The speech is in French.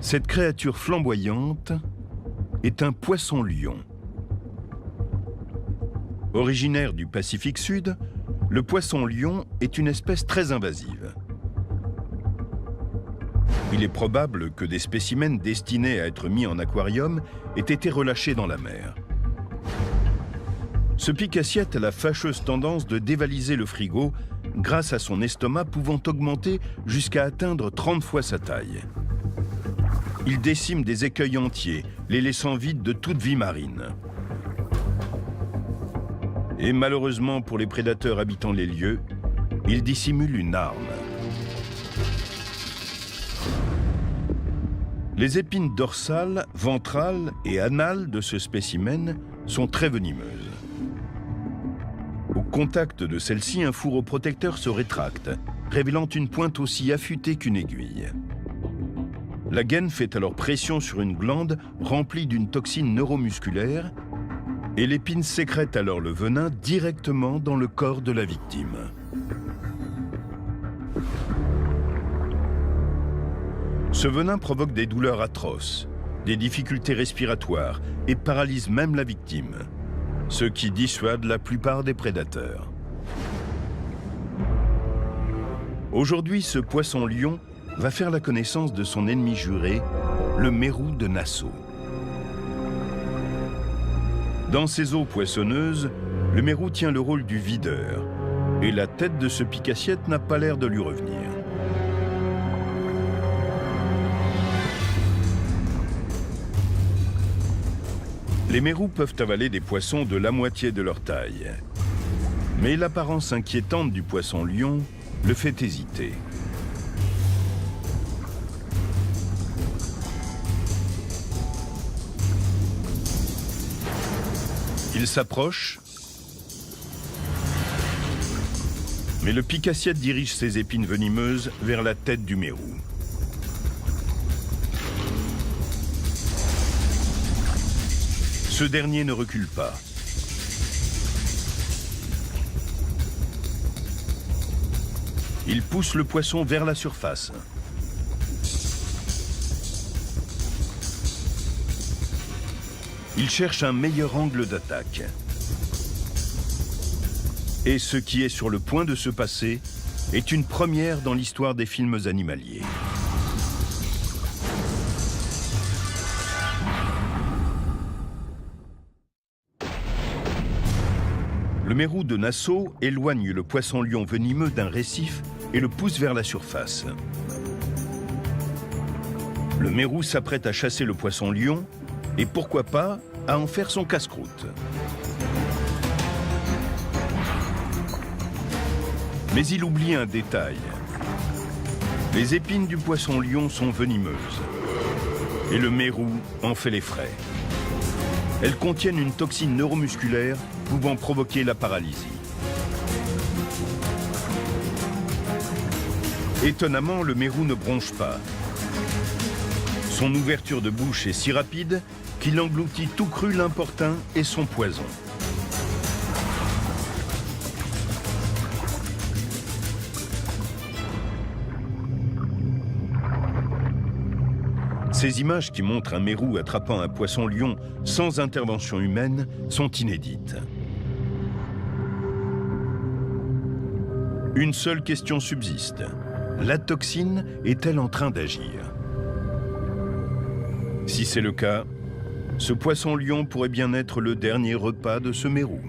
Cette créature flamboyante est un poisson-lion. Originaire du Pacifique Sud, le poisson-lion est une espèce très invasive. Il est probable que des spécimens destinés à être mis en aquarium aient été relâchés dans la mer. Ce pique-assiette a la fâcheuse tendance de dévaliser le frigo grâce à son estomac pouvant augmenter jusqu'à atteindre 30 fois sa taille. Il décime des écueils entiers, les laissant vides de toute vie marine. Et malheureusement pour les prédateurs habitant les lieux, il dissimule une arme. Les épines dorsales, ventrales et anales de ce spécimen sont très venimeuses. Au contact de celle-ci, un fourreau protecteur se rétracte, révélant une pointe aussi affûtée qu'une aiguille. La gaine fait alors pression sur une glande remplie d'une toxine neuromusculaire et l'épine sécrète alors le venin directement dans le corps de la victime. Ce venin provoque des douleurs atroces, des difficultés respiratoires et paralyse même la victime, ce qui dissuade la plupart des prédateurs. Aujourd'hui, ce poisson-lion va faire la connaissance de son ennemi juré, le mérou de Nassau. Dans ces eaux poissonneuses, le mérou tient le rôle du videur, et la tête de ce pique-assiette n'a pas l'air de lui revenir. Les mérous peuvent avaler des poissons de la moitié de leur taille. Mais l'apparence inquiétante du poisson-lion le fait hésiter. Il s'approche, mais le pique-assiette dirige ses épines venimeuses vers la tête du mérou. Ce dernier ne recule pas. Il pousse le poisson vers la surface. Il cherche un meilleur angle d'attaque. Et ce qui est sur le point de se passer est une première dans l'histoire des films animaliers. Le mérou de Nassau éloigne le poisson-lion venimeux d'un récif et le pousse vers la surface. Le mérou s'apprête à chasser le poisson-lion et pourquoi pas à en faire son casse-croûte. Mais il oublie un détail. Les épines du poisson-lion sont venimeuses et le mérou en fait les frais. Elles contiennent une toxine neuromusculaire pouvant provoquer la paralysie. Étonnamment, le mérou ne bronche pas. Son ouverture de bouche est si rapide qu'il engloutit tout cru l'importun et son poison. Ces images qui montrent un mérou attrapant un poisson-lion sans intervention humaine sont inédites. Une seule question subsiste. La toxine est-elle en train d'agir? Si c'est le cas, ce poisson-lion pourrait bien être le dernier repas de ce mérou.